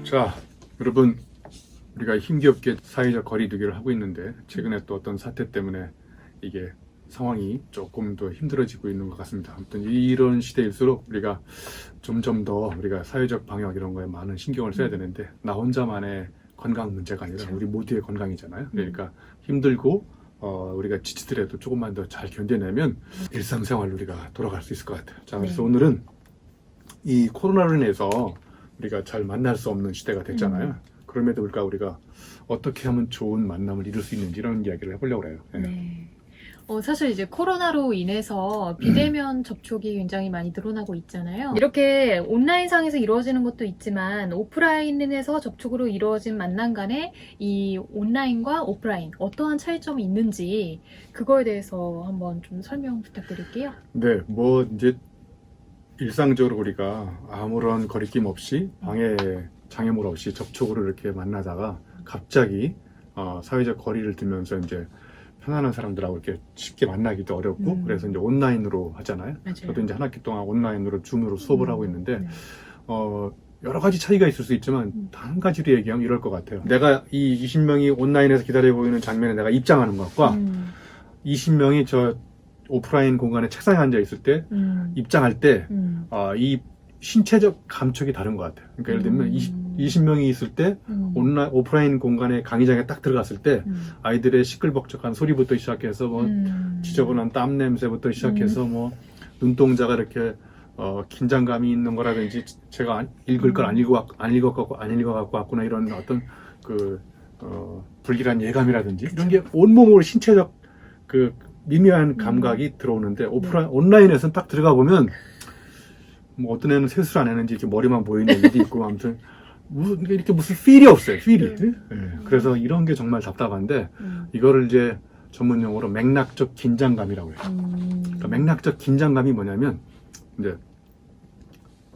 자, 여러분, 우리가 힘겹게 사회적 거리두기를 하고 있는데 최근에 또 어떤 사태 때문에 이게 상황이 조금 더 힘들어지고 있는 것 같습니다. 아무튼 이런 시대일수록 우리가 점점 더 우리가 사회적 방역 이런 거에 많은 신경을 써야 되는데 나 혼자만의 건강 문제가 아니라 우리 모두의 건강이잖아요. 그러니까 힘들고 우리가 지치더라도 조금만 더 잘 견뎌내면 일상생활로 우리가 돌아갈 수 있을 것 같아요. 자, 그래서 오늘은 이 코로나로 인해서 우리가 잘 만날 수 없는 시대가 됐잖아요. 그럼에도 불구하고 우리가 어떻게 하면 좋은 만남을 이룰 수 있는지 이런 이야기를 해보려고 해요. 네. 사실 이제 코로나로 인해서 비대면 접촉이 굉장히 많이 늘어나고 있잖아요. 이렇게 온라인상에서 이루어지는 것도 있지만 오프라인에서 접촉으로 이루어진 만남 간에 이 온라인과 오프라인 어떠한 차이점이 있는지 그거에 대해서 한번 좀 설명 부탁드릴게요. 네, 뭐 이제 일상적으로 우리가 아무런 거리낌 없이 장애물 없이 접촉으로 이렇게 만나다가 갑자기 사회적 거리를 두면서 이제 편안한 사람들하고 이렇게 쉽게 만나기도 어렵고 그래서 이제 온라인으로 하잖아요. 맞아요. 저도 이제 한 학기 동안 온라인으로 줌으로 수업을 하고 있는데 여러 가지 차이가 있을 수 있지만 한 가지로 얘기하면 이럴 것 같아요. 내가 이 20명이 온라인에서 기다리고 있는 장면에 내가 입장하는 것과 20명이 저 오프라인 공간에 책상에 앉아 있을 때 입장할 때 이 신체적 감촉이 다른 것 같아요. 그러니까 예를 들면 20명이 있을 때 오프라인 공간에 강의장에 딱 들어갔을 때 아이들의 시끌벅적한 소리부터 시작해서 뭐 지저분한 땀 냄새부터 시작해서 뭐 눈동자가 이렇게 긴장감이 있는 거라든지 제가 읽을 걸 안 읽어갖고 왔구나 이런 어떤 그 불길한 예감이라든지 이런 게 온몸으로 신체적 그 미묘한 감각이 들어오는데 온라인에서는 딱 들어가 보면 뭐 어떤 애는 세수를 안 했는지 이렇게 머리만 보이는 애들도 있고 아무튼 이렇게 무슨 필이 없어요. 필이. 네. 그래서 이런 게 정말 답답한데 이거를 이제 전문 용어로 맥락적 긴장감이라고 해요. 그러니까 맥락적 긴장감이 뭐냐면 이제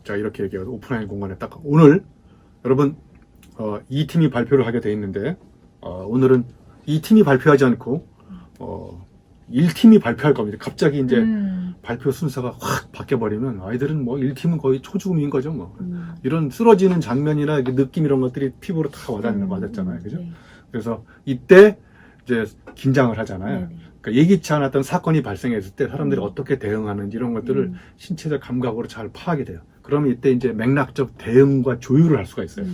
제가 이렇게 얘기해요. 오프라인 공간에 딱 오늘 여러분 이 팀이 발표를 하게 돼 있는데 오늘은 이 팀이 발표하지 않고 1팀이 발표할 겁니다. 갑자기 이제 발표 순서가 확 바뀌어버리면 아이들은 뭐 1팀은 거의 초죽음인 거죠. 뭐 이런 쓰러지는 장면이나 느낌 이런 것들이 피부로 다 와닿잖아요. 그죠? 네. 그래서 이때 이제 긴장을 하잖아요. 네네. 그러니까 예기치 않았던 사건이 발생했을 때 사람들이 어떻게 대응하는지 이런 것들을 신체적 감각으로 잘 파악이 돼요. 그러면 이때 이제 맥락적 대응과 조율을 할 수가 있어요.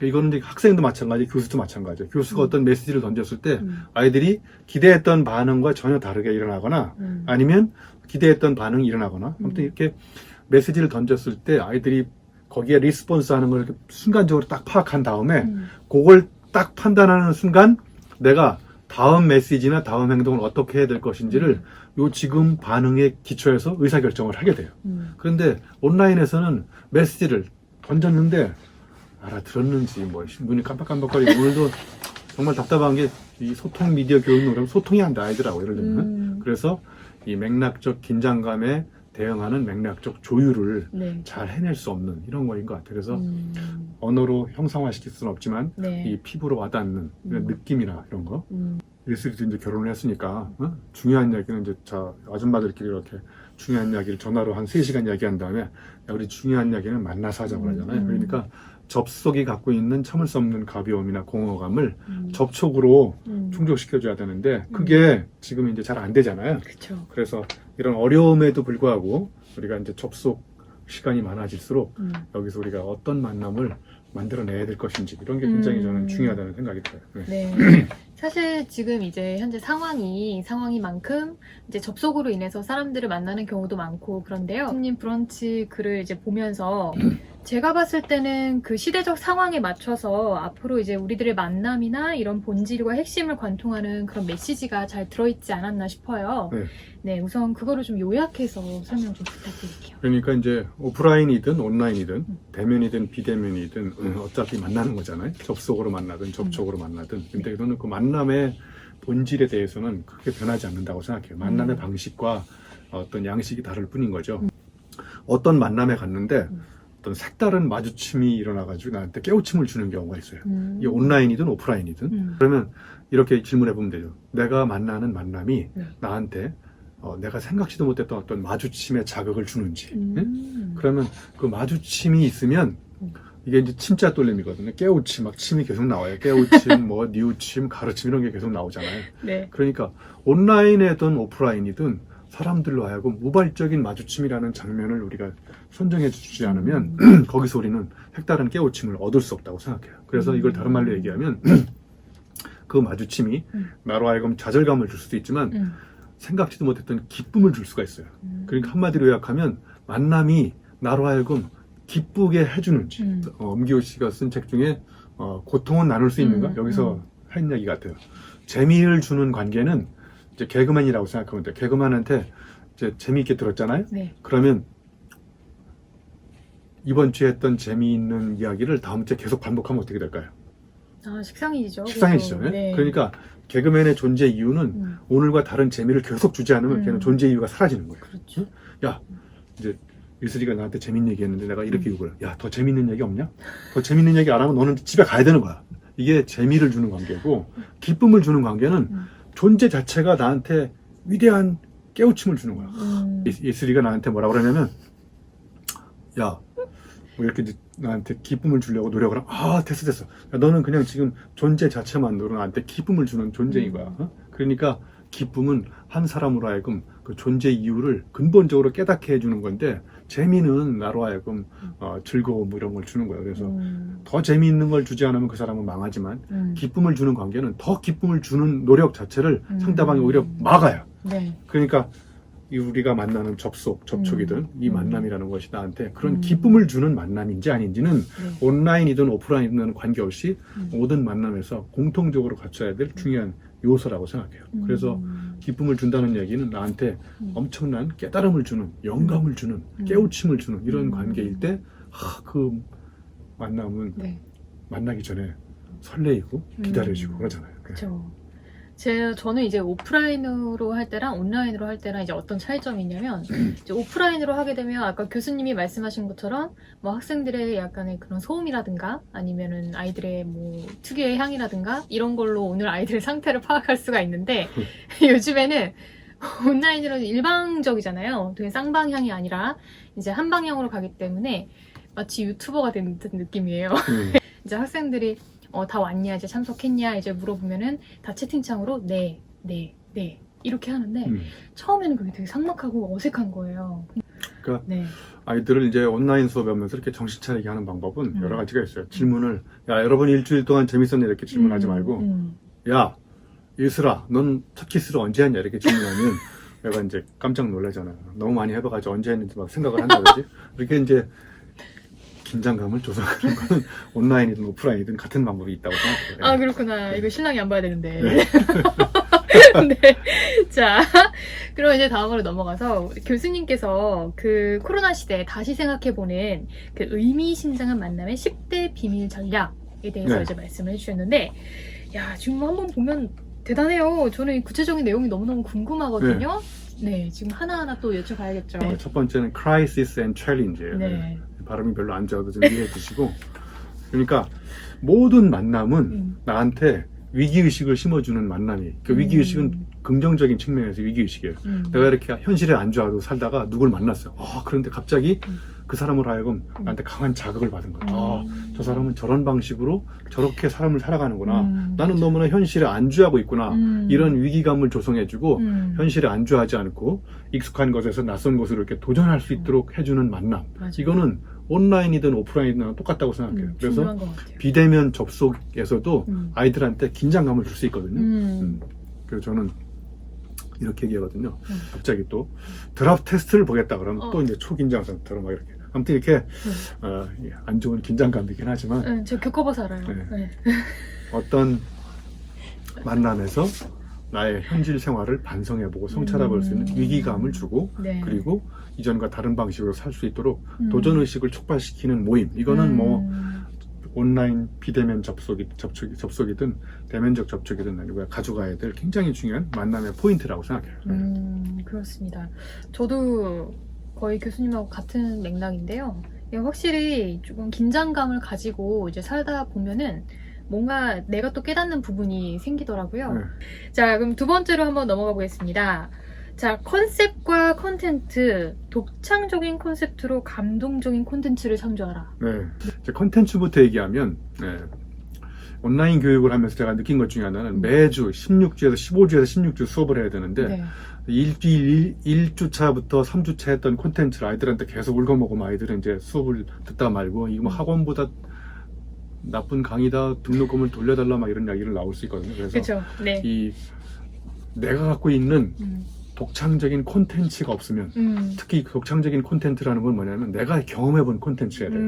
이거는 이제 학생도 마찬가지, 교수도 마찬가지예요. 교수가 어떤 메시지를 던졌을 때 아이들이 기대했던 반응과 전혀 다르게 일어나거나 아니면 기대했던 반응이 일어나거나 아무튼 이렇게 메시지를 던졌을 때 아이들이 거기에 리스폰스 하는 걸 이렇게 순간적으로 딱 파악한 다음에 그걸 딱 판단하는 순간 내가 다음 메시지나 다음 행동을 어떻게 해야 될 것인지를 요 지금 반응에 기초해서 의사결정을 하게 돼요. 그런데 온라인에서는 메시지를 던졌는데 알아들었는지 뭐 눈이 깜빡깜빡거리고 오늘도 정말 답답한 게 이 소통 미디어 교육은 그럼 소통이 안 돼 아이들하고 예를 들면 그래서 이 맥락적 긴장감에 대응하는 맥락적 조율을 잘 해낼 수 없는 이런 거인 것 같아요. 그래서 언어로 형상화시킬 수는 없지만 이 피부로 와닿는 이런 느낌이나 이런 거 일수리도 이제 결혼을 했으니까 중요한 이야기는 이제 아줌마들끼리 이렇게 중요한 이야기를 전화로 한 3시간 이야기한 다음에 야, 우리 중요한 이야기는 만나서 하자고 하잖아요. 그러니까 접속이 갖고 있는 참을 수 없는 가벼움이나 공허감을 접촉으로 충족시켜줘야 되는데 그게 지금 이제 잘 안 되잖아요. 그쵸. 그래서 이런 어려움에도 불구하고 우리가 이제 접속 시간이 많아질수록 여기서 우리가 어떤 만남을 만들어내야 될 것인지 이런 게 굉장히 저는 중요하다는 생각이 들어요. 네. 사실 지금 이제 현재 상황이만큼 이제 접속으로 인해서 사람들을 만나는 경우도 많고 그런데요. 님 브런치 글을 이제 보면서 제가 봤을 때는 그 시대적 상황에 맞춰서 앞으로 이제 우리들의 만남이나 이런 본질과 핵심을 관통하는 그런 메시지가 잘 들어있지 않았나 싶어요. 네, 우선 그거를 좀 요약해서 설명 좀 부탁드릴게요. 그러니까 이제 오프라인이든 온라인이든 대면이든 비대면이든 어차피 만나는 거잖아요. 접속으로 만나든 접촉으로 만나든. 근데 저는 그 만남의 본질에 대해서는 크게 변하지 않는다고 생각해요. 만남의 방식과 어떤 양식이 다를 뿐인 거죠. 어떤 만남에 갔는데 어떤 색다른 마주침이 일어나가지고 나한테 깨우침을 주는 경우가 있어요. 이게 온라인이든 오프라인이든. 그러면 이렇게 질문해 보면 되죠. 내가 만나는 만남이 네. 나한테 내가 생각지도 못했던 어떤 마주침의 자극을 주는지. 예? 그러면 그 마주침이 있으면 이게 이제 침자 돌림이거든요. 깨우침, 막 침이 계속 나와요. 깨우침, 뭐 뉘우침, 가르침 이런 게 계속 나오잖아요. 네. 그러니까 온라인이든 오프라인이든 사람들로 하여금 우발적인 마주침이라는 장면을 우리가 선정해 주지 않으면 거기서 우리는 색다른 깨우침을 얻을 수 없다고 생각해요. 그래서 이걸 다른 말로 얘기하면 그 마주침이 나로 하여금 좌절감을 줄 수도 있지만 생각지도 못했던 기쁨을 줄 수가 있어요. 그러니까 한마디로 요약하면 만남이 나로 하여금 기쁘게 해주는지. 엄기호 씨가 쓴 책 중에 고통은 나눌 수 있는가? 여기서 한 얘기 같아요. 재미를 주는 관계는 이제 개그맨이라고 생각하면 돼요. 개그맨한테 이제 재미있게 들었잖아요. 네. 그러면 이번 주에 했던 재미있는 이야기를 다음 주에 계속 반복하면 어떻게 될까요? 아, 식상해지죠. 식상해지죠. 그래서. 네. 그러니까 개그맨의 존재 이유는 오늘과 다른 재미를 계속 주지 않으면 걔는 존재 이유가 사라지는 거예요. 그렇죠. 야, 이제 유슬이가 나한테 재밌는 얘기 했는데 내가 이렇게 욕을 해. 야, 더 재밌는 얘기 없냐? 더 재밌는 얘기 안 하면 너는 집에 가야 되는 거야. 이게 재미를 주는 관계고, 기쁨을 주는 관계는 존재 자체가 나한테 위대한 깨우침을 주는 거야. 예슬이가 나한테 뭐라 그러냐면, 야, 뭐 이렇게 나한테 기쁨을 주려고 노력을 하면, 아, 됐어. 야, 너는 그냥 지금 존재 자체만으로 나한테 기쁨을 주는 존재인 거야. 그러니까 기쁨은 한 사람으로 하여금 그 존재 이유를 근본적으로 깨닫게 해주는 건데, 재미는 나로 하여금 즐거움 이런 걸 주는 거예요. 그래서 더 재미있는 걸 주지 않으면 그 사람은 망하지만 기쁨을 주는 관계는 더 기쁨을 주는 노력 자체를 상대방이 오히려 막아요. 네. 그러니까 우리가 만나는 접촉이든 이 만남이라는 것이 나한테 그런 기쁨을 주는 만남인지 아닌지는 네. 온라인이든 오프라인이든 관계없이 모든 만남에서 공통적으로 갖춰야 될 중요한 요소라고 생각해요. 그래서 기쁨을 준다는 얘기는 나한테 엄청난 깨달음을 주는, 영감을 주는, 깨우침을 주는 이런 관계일 때, 그 만남은 네. 만나기 전에 설레이고 기다려지고 그러잖아요. 그렇죠. 저는 이제 오프라인으로 할 때랑 온라인으로 할 때랑 이제 어떤 차이점이 있냐면, 이제 오프라인으로 하게 되면 아까 교수님이 말씀하신 것처럼 뭐 학생들의 약간의 그런 소음이라든가 아니면은 아이들의 뭐 특유의 향이라든가 이런 걸로 오늘 아이들의 상태를 파악할 수가 있는데 요즘에는 온라인으로는 일방적이잖아요. 되게 쌍방향이 아니라 이제 한 방향으로 가기 때문에 마치 유튜버가 된 듯한 느낌이에요. 이제 학생들이 다 왔냐, 이제 참석했냐, 이제 물어보면은 다 채팅창으로 네 이렇게 하는데 처음에는 그게 되게 삭막하고 어색한 거예요. 그러니까 네. 아이들을 이제 온라인 수업하면서 이렇게 정신 차리게 하는 방법은 여러 가지가 있어요. 질문을 야, 여러분 일주일 동안 재밌었냐 이렇게 질문하지 말고 야, 예슬아, 넌 첫 키스를 언제 했냐 이렇게 질문하면 내가 이제 깜짝 놀라잖아요. 너무 많이 해봐가지고 언제 했는지 막 생각을 한다든지 이렇게 이제 긴장감을 조성하는 건 온라인이든 오프라인이든 같은 방법이 있다고 생각해요. 아, 그렇구나. 이거 신랑이 안 봐야 되는데. 네. 네. 자, 그럼 이제 다음으로 넘어가서 교수님께서 그 코로나 시대에 다시 생각해보는 그 의미심장한 만남의 10대 비밀 전략에 대해서 네. 이제 말씀을 해주셨는데, 야, 지금 한번 보면 대단해요. 저는 이 구체적인 내용이 너무너무 궁금하거든요. 네, 지금 하나하나 또 여쭤봐야겠죠. 첫 번째는 crisis and challenge예요. 네. 발음이 별로 안 좋아도 좀 이해해 주시고. 그러니까 모든 만남은 나한테 위기의식을 심어주는 만남이. 그 위기의식은 긍정적인 측면에서 위기의식이에요. 내가 이렇게 현실에 안 좋아도 살다가 누굴 만났어요. 그런데 갑자기 그 사람으로 하여금 나한테 강한 자극을 받은 거예요. 저 사람은 저런 방식으로 저렇게 삶을 살아가는구나. 나는 너무나 현실에 안주하고 있구나. 이런 위기감을 조성해주고 현실에 안주하지 않고 익숙한 것에서 낯선 곳으로 이렇게 도전할 수 있도록 해주는 만남. 맞아요. 이거는 온라인이든 오프라인이든 똑같다고 생각해요. 그래서 중요한 것 같아요. 비대면 접속에서도 아이들한테 긴장감을 줄 수 있거든요. 그래서 저는 이렇게 얘기하거든요. 갑자기 또 드랍 테스트를 보겠다 그러면 또 이제 초긴장 상태로 막 이렇게. 아무튼 이렇게 안 좋은 긴장감이긴 하지만 제가 겪어봐서 알아요. 네. 네. 어떤 만남에서 나의 현실 생활을 반성해보고 성찰해볼 수 있는 위기감을 주고 네. 그리고 이전과 다른 방식으로 살 수 있도록 도전의식을 촉발시키는 모임. 이거는 뭐 온라인 비대면 접속이든 대면적 접촉이든 우리가 가져가야 될 굉장히 중요한 만남의 포인트라고 생각해요. 그렇습니다. 저도 거의 교수님하고 같은 맥락인데요. 네, 확실히 조금 긴장감을 가지고 이제 살다 보면은 뭔가 내가 또 깨닫는 부분이 생기더라고요. 네. 자, 그럼 두 번째로 한번 넘어가 보겠습니다. 자, 컨셉과 콘텐츠, 독창적인 콘셉트로 감동적인 콘텐츠를 창조하라. 네. 이제 컨텐츠부터 얘기하면 온라인 교육을 하면서 제가 느낀 것 중에 하나는 매주 16주에서 15주에서 16주 수업을 해야 되는데 네. 1주차부터 3주차 했던 콘텐츠를 아이들한테 계속 울고먹으면 아이들은 이제 수업을 듣다 말고 이거 뭐 학원보다 나쁜 강의다, 등록금을 돌려달라 막 이런 이야기를 나올 수 있거든요. 그래서 그렇죠. 네. 이 내가 갖고 있는 독창적인 콘텐츠가 없으면 특히 독창적인 콘텐츠라는 건 뭐냐면 내가 경험해본 콘텐츠여야 돼요.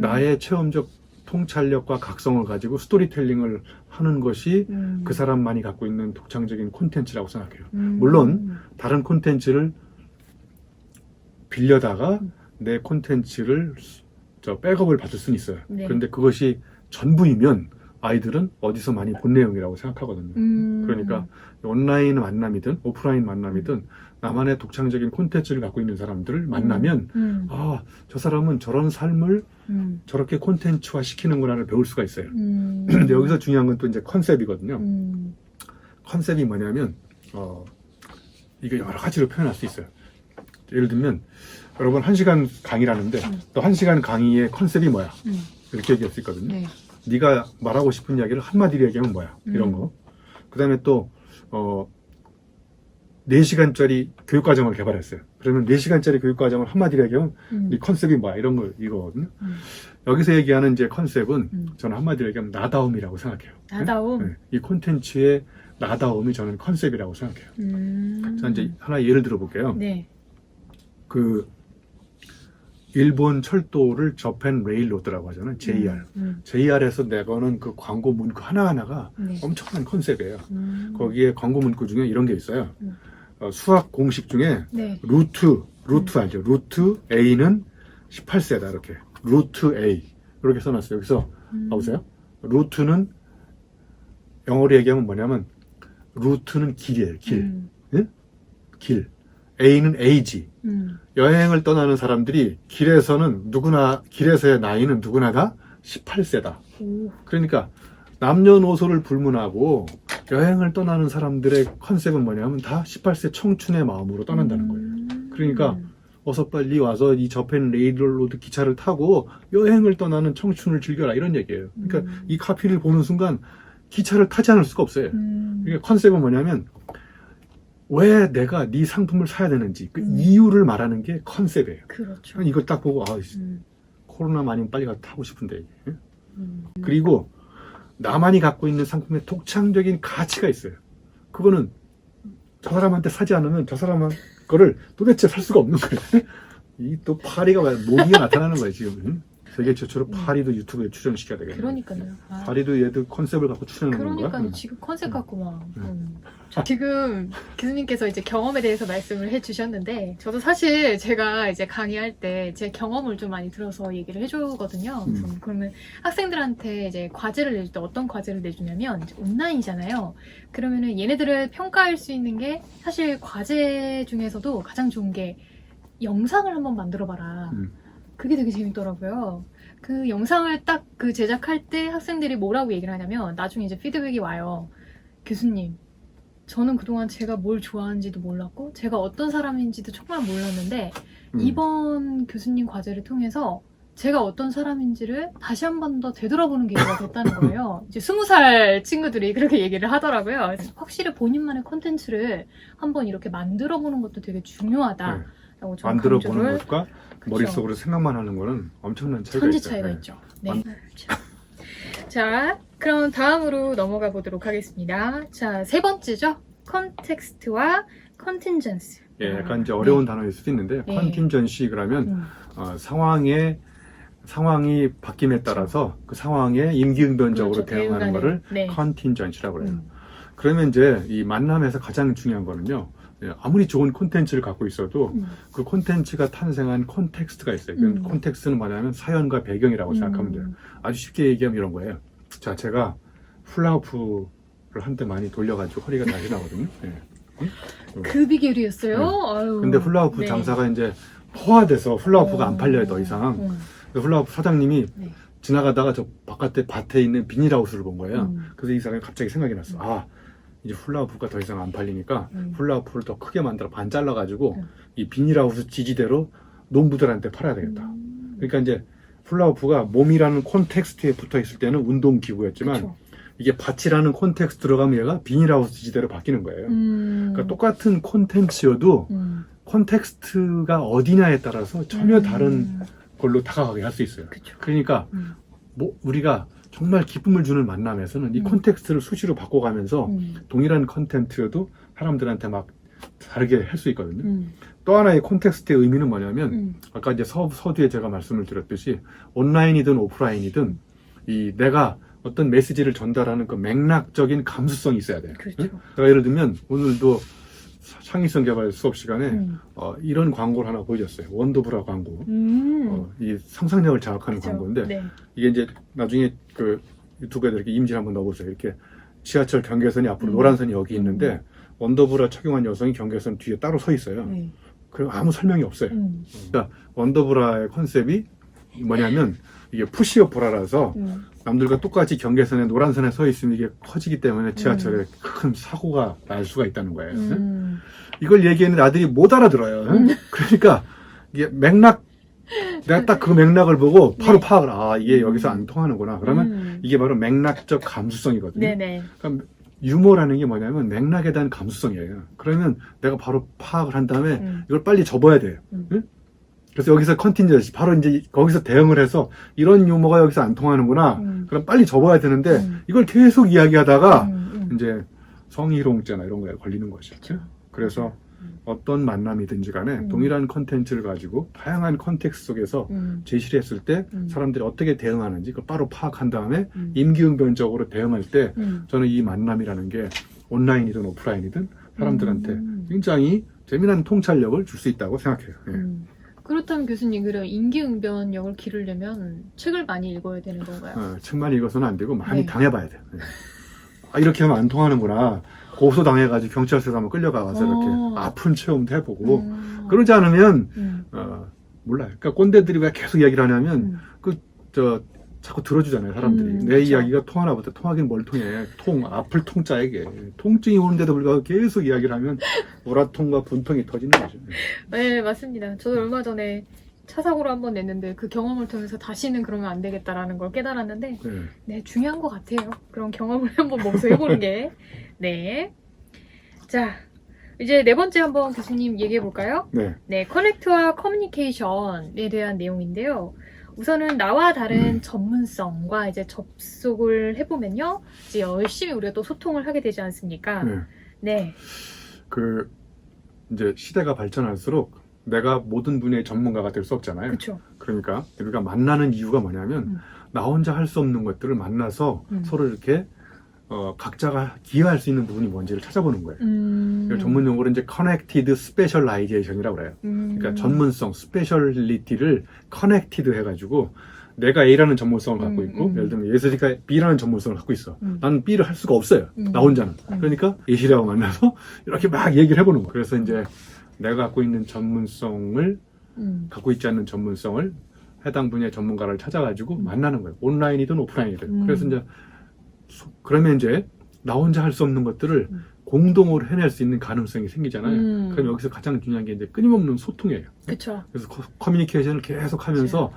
나의 체험적 통찰력과 각성을 가지고 스토리텔링을 하는 것이 그 사람만이 갖고 있는 독창적인 콘텐츠라고 생각해요. 물론 다른 콘텐츠를 빌려다가 내 콘텐츠를 백업을 받을 수는 있어요. 네. 그런데 그것이 전부이면 아이들은 어디서 많이 본 내용이라고 생각하거든요. 그러니까 온라인 만남이든 오프라인 만남이든 나만의 독창적인 콘텐츠를 갖고 있는 사람들을 만나면 아, 저 사람은 저런 삶을 저렇게 콘텐츠화 시키는구나를 배울 수가 있어요. 근데 여기서 중요한 건 또 이제 컨셉이거든요. 컨셉이 뭐냐면 이게 여러 가지로 표현할 수 있어요. 예를 들면 여러분 1시간 강의를 하는데 또 1시간 강의의 컨셉이 뭐야? 이렇게 얘기할 수 있거든요. 네. 네가 말하고 싶은 이야기를 한마디로 얘기하면 뭐야? 이런 거. 그 다음에 또 4시간짜리 교육과정을 개발했어요. 그러면 4시간짜리 교육과정을 한마디로 얘기하면 이 컨셉이 뭐야? 이런 거 이거거든요. 여기서 얘기하는 이제 컨셉은 저는 한마디로 얘기하면 나다움이라고 생각해요. 나다움? 네? 이 콘텐츠의 나다움이 저는 컨셉이라고 생각해요. 자, 이제 하나 예를 들어볼게요. 네. 그 일본 철도를 저펜 레일로드라고 하잖아요. JR. JR에서 내거는 그 광고 문구 하나하나가 네. 엄청난 컨셉이에요. 거기에 광고 문구 중에 이런 게 있어요. 수학 공식 중에 네. 루트 알죠? 루트 A는 18세다 이렇게. 루트 A 이렇게 써놨어요. 여기서 봐보세요. 루트는 영어로 얘기하면 뭐냐면 루트는 길이에요. 길. 예? 길. A는 A지. 여행을 떠나는 사람들이 길에서의 나이는 누구나 다 18세다. 그러니까 남녀노소를 불문하고 여행을 떠나는 사람들의 컨셉은 뭐냐면 다 18세 청춘의 마음으로 떠난다는 거예요. 그러니까 어서 빨리 와서 이 저펜 레일로드 기차를 타고 여행을 떠나는 청춘을 즐겨라 이런 얘기예요. 그러니까 이 카피를 보는 순간 기차를 타지 않을 수가 없어요. 그러니까 컨셉은 뭐냐면 왜 내가 네 상품을 사야 되는지 그 이유를 말하는 게 컨셉이에요. 그렇죠. 이걸 딱 보고 코로나만 아니면 빨리 가서 타고 싶은데 그리고 나만이 갖고 있는 상품에 독창적인 가치가 있어요. 그거는 저 사람한테 사지 않으면 저 사람 거를 도대체 살 수가 없는 거예요. 이 또 파리가 모기가 나타나는 거예요 지금. 세계 최초로 파리도 유튜브에 출연시켜야 되겠네요. 그러니까요. 파리도 얘도 컨셉을 갖고 출연하는 건가? 그러니까요. 지금 컨셉 갖고 막. 지금 교수님께서 이제 경험에 대해서 말씀을 해주셨는데, 저도 사실 제가 이제 강의할 때 제 경험을 좀 많이 들어서 얘기를 해주거든요. 그러면 학생들한테 이제 과제를 내줄 때 어떤 과제를 내주냐면, 이제 온라인이잖아요. 그러면은 얘네들을 평가할 수 있는 게 사실 과제 중에서도 가장 좋은 게 영상을 한번 만들어봐라. 그게 되게 재밌더라고요. 그 영상을 딱 그 제작할 때 학생들이 뭐라고 얘기를 하냐면 나중에 이제 피드백이 와요. 교수님, 저는 그동안 제가 뭘 좋아하는지도 몰랐고 제가 어떤 사람인지도 정말 몰랐는데 이번 교수님 과제를 통해서 제가 어떤 사람인지를 다시 한 번 더 되돌아보는 기회가 됐다는 거예요. 이제 20살 친구들이 그렇게 얘기를 하더라고요. 확실히 본인만의 콘텐츠를 한번 이렇게 만들어보는 것도 되게 중요하다. 라고 저는 만들어 강조를. 보는 것과 그쵸. 머릿속으로 생각만 하는 거는 엄청난 차이가 천지 있어요. 차이가 네. 있죠. 네. 자, 그럼 다음으로 넘어가 보도록 하겠습니다. 자, 세 번째죠. 컨텍스트와 컨틴전스. 예, 약간 이제 어려운 단어일 수도 있는데 네. 컨틴전시 그러면 상황이 바뀜에 따라서 그 상황에 임기응변적으로 그렇죠. 대응하는 거를 네. 컨틴전시라고 해요. 그러면 이제 이 만남에서 가장 중요한 거는요. 예, 아무리 좋은 콘텐츠를 갖고 있어도 그 콘텐츠가 탄생한 콘텍스트가 있어요. 그 콘텍스트는 뭐냐면 사연과 배경이라고 생각하면 돼요. 아주 쉽게 얘기하면 이런 거예요. 자, 제가 훌라후프를 한때 많이 돌려가지고 허리가 다시 나거든요. 예. 그 비결이었어요? 네. 아유. 근데 훌라후프 네. 장사가 이제 포화돼서 훌라후프가 안 팔려요, 더 이상. 음. 그래서 훌라후프 사장님이 네. 지나가다가 저 바깥에 밭에 있는 비닐하우스를 본 거예요. 음. 그래서 이 사람이 갑자기 생각이 났어. 아, 이제 훌라후프가 더 이상 안 팔리니까 훌라후프를 더 크게 만들어 반 잘라가지고 이 비닐하우스 지지대로 농부들한테 팔아야 되겠다. 그러니까 이제 훌라후프가 몸이라는 콘텍스트에 붙어 있을 때는 운동기구였지만 그쵸. 이게 밭이라는 콘텍스트 들어가면 얘가 비닐하우스 지지대로 바뀌는 거예요. 그러니까 똑같은 콘텐츠여도 콘텍스트가 어디냐에 따라서 전혀 다른 걸로 다가가게 할 수 있어요. 그쵸. 그러니까 뭐 우리가 정말 기쁨을 주는 만남에서는 이 콘텍스트를 수시로 바꿔가면서 동일한 컨텐츠여도 사람들한테 막 다르게 할 수 있거든요. 또 하나의 콘텍스트의 의미는 뭐냐면 아까 이제 서두에 제가 말씀을 드렸듯이 온라인이든 오프라인이든 이 내가 어떤 메시지를 전달하는 그 맥락적인 감수성이 있어야 돼요. 그렇죠. 응? 제가 예를 들면 오늘도 창의성 개발 수업 시간에 이런 광고를 하나 보여줬어요. 원더브라 광고. 이 상상력을 자극하는 그쵸. 광고인데 네. 이게 이제 나중에 그 유튜브에 이렇게 이미지 한번 넣어보세요. 이렇게 지하철 경계선이 앞으로 노란 선이 여기 있는데 원더브라 착용한 여성이 경계선 뒤에 따로 서 있어요. 네. 그리고 아무 설명이 없어요. 그러니까 원더브라의 컨셉이 뭐냐면 이게 푸시업 브라라서 남들과 똑같이 경계선에 노란 선에 서 있으면 이게 커지기 때문에 지하철에 큰 사고가 날 수가 있다는 거예요. 이걸 얘기했는데 아들이 못 알아들어요. 그러니까 이게 맥락 내가 딱 그 맥락을 보고 바로 네. 파악을 이게 여기서 안 통하는구나. 그러면 이게 바로 맥락적 감수성이거든요. 네네. 그러니까 유머라는 게 뭐냐면 맥락에 대한 감수성이에요. 그러면 내가 바로 파악을 한 다음에 이걸 빨리 접어야 돼요. 응? 그래서 여기서 컨틴전시 바로 이제 거기서 대응을 해서 이런 유머가 여기서 안 통하는구나. 그럼 빨리 접어야 되는데 이걸 계속 이야기하다가 이제 성희롱죄나 이런 거에 걸리는 거죠. 그래서 어떤 만남이든지 간에 동일한 컨텐츠를 가지고 다양한 컨텍스트 속에서 제시를 했을 때 사람들이 어떻게 대응하는지 그걸 바로 파악한 다음에 임기응변적으로 대응할 때 저는 이 만남이라는 게 온라인이든 오프라인이든 사람들한테 굉장히 재미난 통찰력을 줄 수 있다고 생각해요. 예. 그렇다면 교수님, 그럼 임기응변력을 기르려면 책을 많이 읽어야 되는 건가요? 책만 읽어서는 안 되고 많이 네. 당해봐야 돼요. 예. 이렇게 하면 안 통하는구나. 고소당해가지고 경찰서에 한번 끌려가서 이렇게 아픈 체험도 해보고 그러지 않으면 몰라요. 그러니까 꼰대들이 왜 계속 이야기를 하냐면 자꾸 들어주잖아요, 사람들이. 내 그쵸. 이야기가 통하나 보다. 통하긴 뭘 통해. 아플 통자에게. 통증이 오는데도 불구하고 계속 이야기를 하면 우라통과 분통이 터지는 거죠. 네, 맞습니다. 저도 얼마 전에 차 사고를 한번 냈는데 그 경험을 통해서 다시는 그러면 안 되겠다라는 걸 깨달았는데 네. 네, 중요한 것 같아요. 그런 경험을 한번 목소해보는 게. 네. 자, 이제 네 번째 한번 교수님 얘기해 볼까요? 네. 네, 커넥트와 커뮤니케이션에 대한 내용인데요. 우선은 나와 다른 전문성과 이제 접속을 해보면요. 이제 열심히 우리가 또 소통을 하게 되지 않습니까? 네. 네. 이제 시대가 발전할수록 내가 모든 분야의 전문가가 될 수 없잖아요. 그렇죠. 그러니까 우리가 만나는 이유가 뭐냐면 나 혼자 할 수 없는 것들을 만나서 서로 이렇게 각자가 기여할 수 있는 부분이 뭔지를 찾아보는 거예요. 이걸 전문 용어로 이제 Connected Specialization이라고 그래요. 그러니까 전문성, 스페셜리티를 Connected 해가지고 내가 A라는 전문성을 갖고 있고 예를 들면 예슬이가 B라는 전문성을 갖고 있어. 나는 B를 할 수가 없어요. 나 혼자는. 그러니까 예슬이하고 만나서 이렇게 막 얘기를 해보는 거예요. 그래서 이제 내가 갖고 있는 전문성을 갖고 있지 않는 전문성을 해당 분야의 전문가를 찾아가지고 만나는 거예요. 온라인이든 오프라인이든. 그래서 이제 그러면 이제 나 혼자 할 수 없는 것들을 공동으로 해낼 수 있는 가능성이 생기잖아요. 그럼 여기서 가장 중요한 게 이제 끊임없는 소통이에요. 그렇죠. 그래서 커뮤니케이션을 계속 하면서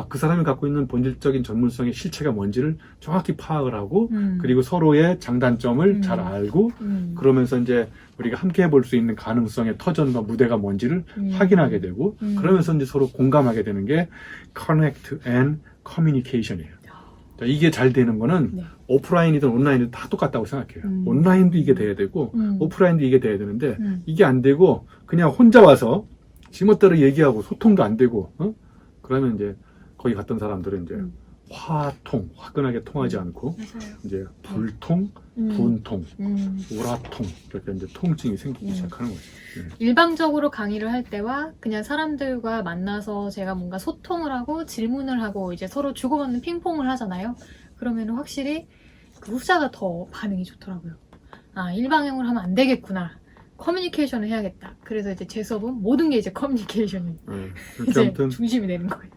그 사람이 갖고 있는 본질적인 전문성의 실체가 뭔지를 정확히 파악을 하고 그리고 서로의 장단점을 잘 알고 그러면서 이제 우리가 함께 해볼 수 있는 가능성의 터전과 무대가 뭔지를 확인하게 되고 그러면서 이제 서로 공감하게 되는 게 Connect and Communication이에요. 이게 잘 되는 거는 네. 오프라인이든 온라인이든 다 똑같다고 생각해요. 온라인도 이게 돼야 되고 오프라인도 이게 돼야 되는데 이게 안 되고 그냥 혼자 와서 지멋대로 얘기하고 소통도 안 되고 그러면 이제 거기 갔던 사람들은 이제 화끈하게 통하지 않고 맞아요. 이제 불통, 분통, 우라통 이렇게 이제 통증이 생기기 시작하는 거죠. 네. 일방적으로 강의를 할 때와 그냥 사람들과 만나서 제가 뭔가 소통을 하고 질문을 하고 이제 서로 주고받는 핑퐁을 하잖아요. 그러면 확실히 그 후자가 더 반응이 좋더라고요. 일방향으로 하면 안 되겠구나. 커뮤니케이션을 해야겠다. 그래서 이제 제 수업은 모든 게 이제 커뮤니케이션이 네. 그렇게 이제 아무튼 중심이 되는 거예요.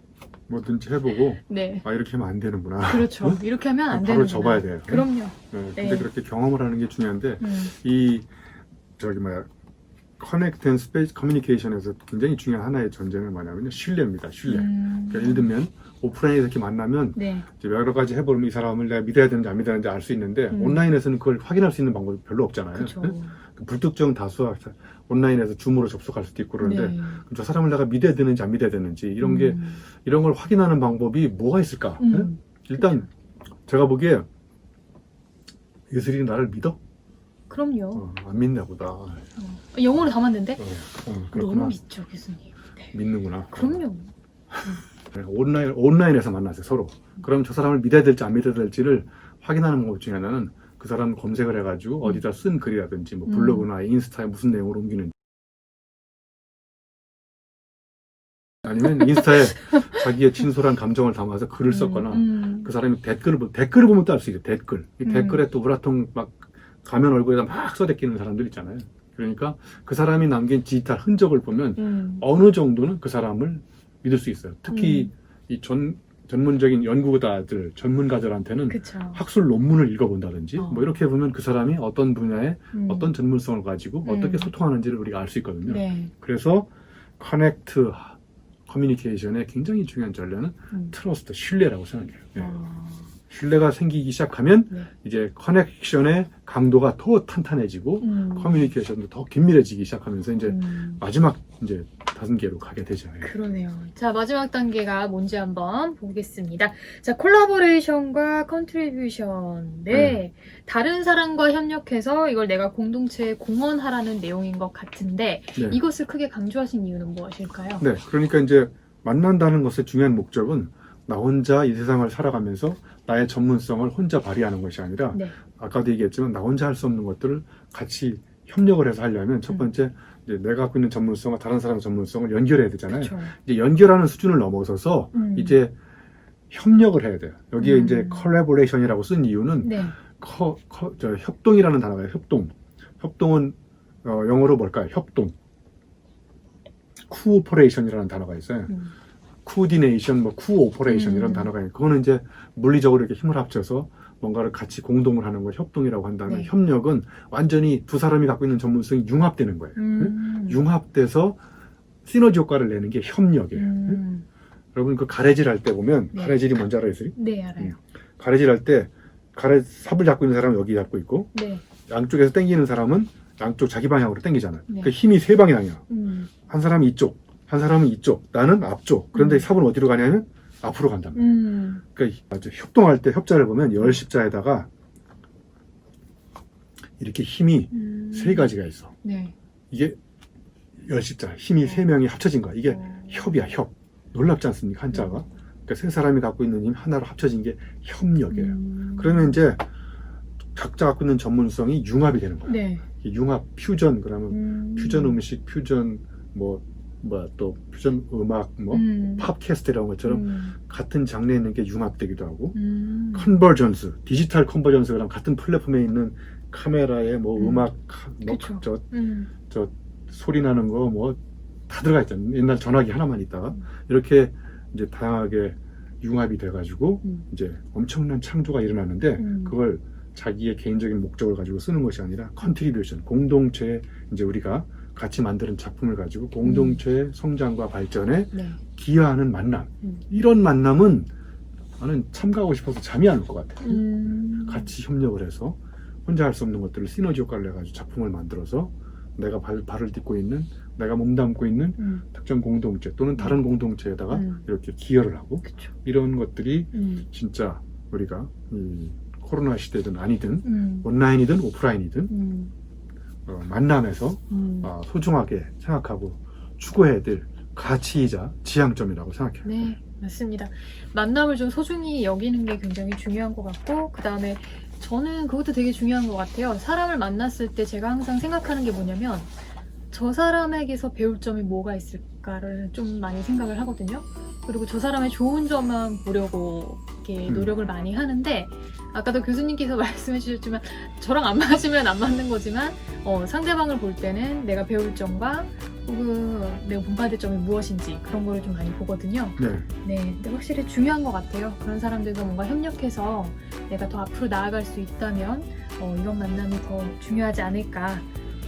뭐든지 해보고 네. 아 이렇게 하면 안 되는구나. 그렇죠. 응? 이렇게 하면 안 바로 되는구나. 접어야 돼요. 그럼요. 네. 근데 네. 그렇게 경험을 하는 게 중요한데 이 저기 뭐야 커넥트 앤 스페이스 커뮤니케이션에서 굉장히 중요한 하나의 전제는 뭐냐면요. 신뢰입니다. 신뢰. 그러니까 예를 들면 오프라인에서 이렇게 만나면 네. 이제 여러 가지 해보면 이 사람을 내가 믿어야 되는지 안 믿어야 되는지 알 수 있는데 온라인에서는 그걸 확인할 수 있는 방법이 별로 없잖아요. 그렇죠. 네? 불특정 다수와 온라인에서 줌으로 접속할 수도 있고 그런데 네. 그럼 저 사람을 내가 믿어야 되는지 안 믿어야 되는지 이런 게 이런 걸 확인하는 방법이 뭐가 있을까? 네? 일단 제가 보기에 예슬이 나를 믿어? 그럼요. 안 믿나 보다. 영어로 담았는데 너무 너무 믿죠, 교수님. 네. 믿는구나. 그럼요. 온라인에서 만났어요, 서로. 그럼 저 사람을 믿어야 될지 안 믿어야 될지를 확인하는 방법 중에 하나는 그 사람 검색을 해가지고 어디다 쓴 글이라든지 뭐 블로그나 인스타에 무슨 내용을 옮기는지 아니면 인스타에 자기의 진솔한 감정을 담아서 글을 썼거나 그 사람이 댓글을 보면 또 알 수 있어요. 댓글. 이 댓글에 또 우라통 막 가면 얼굴에다 막 써대끼는 사람들 있잖아요. 그러니까 그 사람이 남긴 디지털 흔적을 보면 어느 정도는 그 사람을 믿을 수 있어요. 특히 이 전문적인 연구자들, 전문가들한테는 그쵸. 학술 논문을 읽어본다든지 뭐 이렇게 보면 그 사람이 어떤 분야에 어떤 전문성을 가지고 어떻게 소통하는지를 우리가 알 수 있거든요. 네. 그래서 커넥트 커뮤니케이션의 굉장히 중요한 전략은 트러스트, 신뢰라고 생각해요. 네. 신뢰가 생기기 시작하면 네. 이제 커넥션의 강도가 더 탄탄해지고 커뮤니케이션도 더 긴밀해지기 시작하면서 이제 마지막 이제 단계로 가게 되죠. 그러네요. 자, 마지막 단계가 뭔지 한번 보겠습니다. 자, 콜라보레이션과 컨트리뷰션. 네. 다른 사람과 협력해서 이걸 내가 공동체에 공헌하라는 내용인 것 같은데 네. 이것을 크게 강조하신 이유는 무엇일까요? 네, 그러니까 이제 만난다는 것의 중요한 목적은 나 혼자 이 세상을 살아가면서 나의 전문성을 혼자 발휘하는 것이 아니라 네. 아까도 얘기했지만 나 혼자 할 수 없는 것들을 같이 협력을 해서 하려면 첫 번째 이제 내가 갖고 있는 전문성과 다른 사람의 전문성을 연결해야 되잖아요. 그쵸. 이제 연결하는 수준을 넘어서서 이제 협력을 해야 돼요. 여기에 이제 컬래보레이션이라고 쓴 이유는 네. 협동이라는 단어가 협동. 협동은 영어로 뭘까요? 협동. 코오퍼레이션이라는 단어가 있어요. 코디네이션, 뭐 코오퍼레이션 이런 단어가 있어요. 그거는 이제 물리적으로 이렇게 힘을 합쳐서 뭔가를 같이 공동을 하는 걸 협동이라고 한다면 네. 협력은 완전히 두 사람이 갖고 있는 전문성이 융합되는 거예요. 융합돼서 시너지 효과를 내는 게 협력이에요. 여러분 그 가래질 할 때 보면 네. 가래질이 뭔지 알아요? 네, 알아요. 가래질 할 때 삽을 잡고 있는 사람은 여기 잡고 있고 네. 양쪽에서 당기는 사람은 양쪽 자기 방향으로 당기잖아요. 네. 그 힘이 세 방향이야. 한 사람이 이쪽, 한 사람은 이쪽, 나는 앞쪽. 그런데 삽은 어디로 가냐면 앞으로 간단 말이에요. 그러니까 협동할 때 협자를 보면 열십자에다가 이렇게 힘이 세 가지가 있어. 네. 이게 열십자, 힘이 세 명이 합쳐진 거야. 이게 협이야, 협. 놀랍지 않습니까? 한자가. 그러니까 세 사람이 갖고 있는 힘 하나로 합쳐진 게 협력이에요. 그러면 이제 각자 갖고 있는 전문성이 융합이 되는 거예요. 네. 융합, 퓨전, 그러면 퓨전 음식, 퓨전 또 퓨전 음악, 팝캐스트 이런 것처럼 같은 장르에 있는 게 융합되기도 하고, 컨버전스, 디지털 컨버전스, 그럼 같은 플랫폼에 있는 카메라에 음악, 저 소리 나는 거 다 들어가 있잖아요. 옛날 전화기 하나만 있다가 이렇게 이제 다양하게 융합이 돼가지고 이제 엄청난 창조가 일어나는데 그걸 자기의 개인적인 목적을 가지고 쓰는 것이 아니라 컨트리뷰션, 공동체에 이제 우리가 같이 만드는 작품을 가지고 공동체의 성장과 발전에 네. 기여하는 만남. 이런 만남은 나는 참가하고 싶어서 잠이 안 올 것 같아요. 같이 협력을 해서 혼자 할 수 없는 것들을 시너지 효과를 내가지고 작품을 만들어서 내가 발을 딛고 있는, 내가 몸담고 있는 특정 공동체 또는 다른 공동체에다가 이렇게 기여를 하고 그쵸. 이런 것들이 진짜 우리가 코로나 시대든 아니든 온라인이든 오프라인이든 만남에서 소중하게 생각하고 추구해야 될 가치이자 지향점이라고 생각해요. 네, 맞습니다. 만남을 좀 소중히 여기는 게 굉장히 중요한 것 같고, 그 다음에 저는 그것도 되게 중요한 것 같아요. 사람을 만났을 때 제가 항상 생각하는 게 뭐냐면 저 사람에게서 배울 점이 뭐가 있을까를 좀 많이 생각을 하거든요. 그리고 저 사람의 좋은 점만 보려고 이렇게 노력을 많이 하는데 아까도 교수님께서 말씀해 주셨지만 저랑 안 맞으면 안 맞는 거지만 상대방을 볼 때는 내가 배울 점과 혹은 내가 본받을 점이 무엇인지 그런 거를 좀 많이 보거든요. 네. 네, 근데 확실히 중요한 것 같아요. 그런 사람들과 뭔가 협력해서 내가 더 앞으로 나아갈 수 있다면 이런 만남이 더 중요하지 않을까.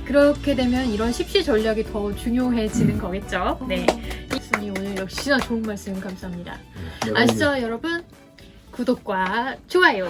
그렇게 되면 이런 십시 전략이 더 중요해지는 거겠죠. 네, 교수님 오늘 역시나 좋은 말씀 감사합니다. 네, 아시죠, 여러분? 구독과 좋아요.